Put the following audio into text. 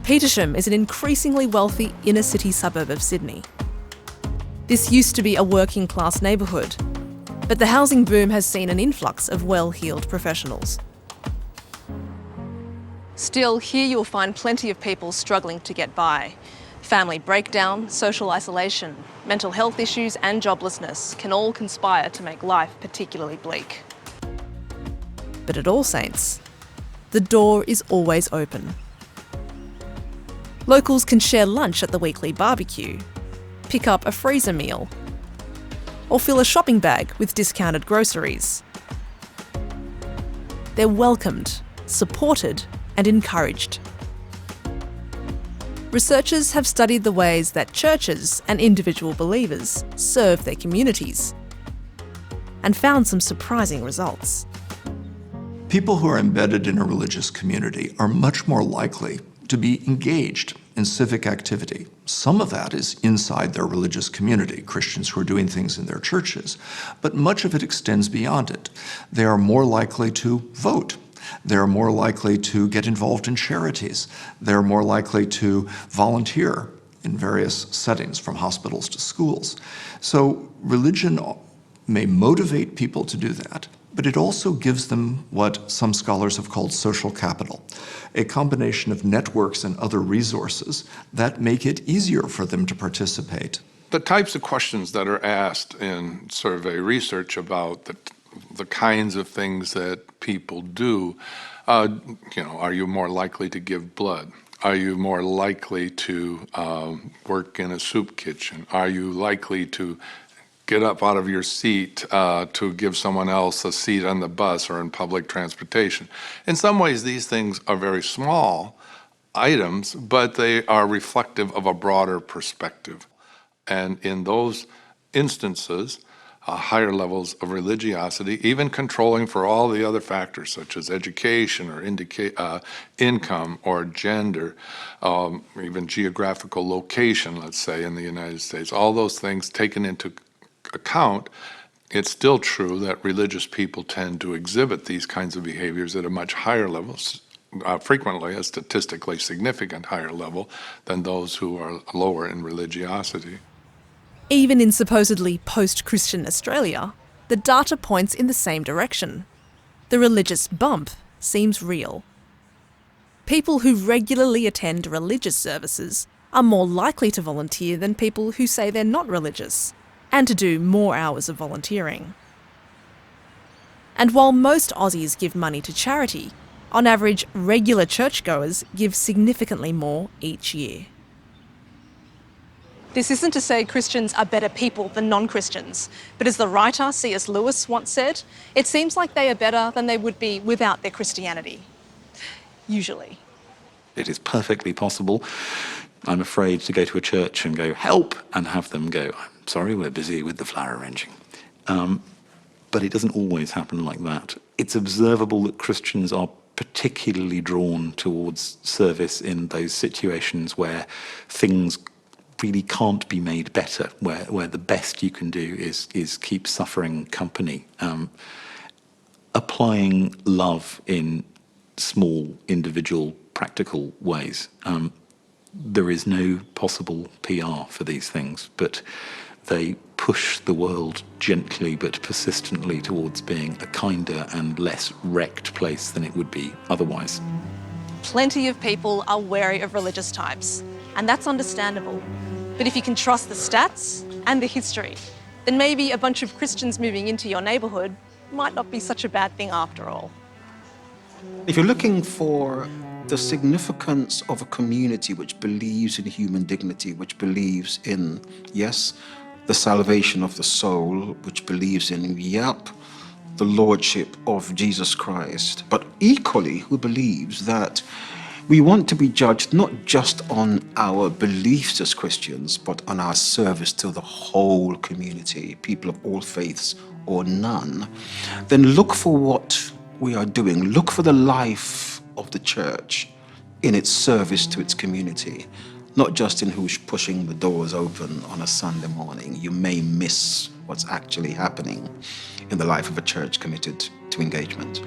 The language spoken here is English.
Petersham is an increasingly wealthy inner-city suburb of Sydney. This used to be a working-class neighbourhood, but the housing boom has seen an influx of well-heeled professionals. Still, here you'll find plenty of people struggling to get by. Family breakdown, social isolation, mental health issues and joblessness can all conspire to make life particularly bleak. But at All Saints, the door is always open. Locals can share lunch at the weekly barbecue, pick up a freezer meal, or fill a shopping bag with discounted groceries. They're welcomed, supported, and encouraged. Researchers have studied the ways that churches and individual believers serve their communities and found some surprising results. People who are embedded in a religious community are much more likely to be engaged in civic activity. Some of that is inside their religious community, Christians who are doing things in their churches, but much of it extends beyond it. They are more likely to vote. They're more likely to get involved in charities. They're more likely to volunteer in various settings, from hospitals to schools. So religion may motivate people to do that, but it also gives them what some scholars have called social capital, a combination of networks and other resources that make it easier for them to participate. The types of questions that are asked in survey research about the kinds of things that people do, are you more likely to give blood? Are you more likely to work in a soup kitchen? Are you likely to get up out of your seat to give someone else a seat on the bus or in public transportation? In some ways, these things are very small items, but they are reflective of a broader perspective. And in those instances, higher levels of religiosity, even controlling for all the other factors such as education or income or gender, even geographical location, let's say, in the United States, all those things taken into account, it's still true that religious people tend to exhibit these kinds of behaviors at a much higher level, frequently a statistically significant higher level than those who are lower in religiosity. Even in supposedly post-Christian Australia, the data points in the same direction. The religious bump seems real. People who regularly attend religious services are more likely to volunteer than people who say they're not religious, and to do more hours of volunteering. And while most Aussies give money to charity, on average, regular churchgoers give significantly more each year. This isn't to say Christians are better people than non-Christians, but as the writer C.S. Lewis once said, it seems like they are better than they would be without their Christianity. Usually. It is perfectly possible, I'm afraid, to go to a church and go, help, and have them go, I'm sorry, we're busy with the flower arranging. But it doesn't always happen like that. It's observable that Christians are particularly drawn towards service in those situations where things really can't be made better, where the best you can do is keep suffering company. Applying love in small, individual, practical ways. There is no possible PR for these things, but they push the world gently but persistently towards being a kinder and less wrecked place than it would be otherwise. Plenty of people are wary of religious types, and that's understandable. But if you can trust the stats and the history, then maybe a bunch of Christians moving into your neighbourhood might not be such a bad thing after all. If you're looking for the significance of a community which believes in human dignity, which believes in, yes, the salvation of the soul, which believes in, the lordship of Jesus Christ, but equally who believes that we want to be judged not just on our beliefs as Christians, but on our service to the whole community, people of all faiths or none, then look for what we are doing. Look for the life of the church in its service to its community, not just in who's pushing the doors open on a Sunday morning. You may miss what's actually happening in the life of a church committed to engagement.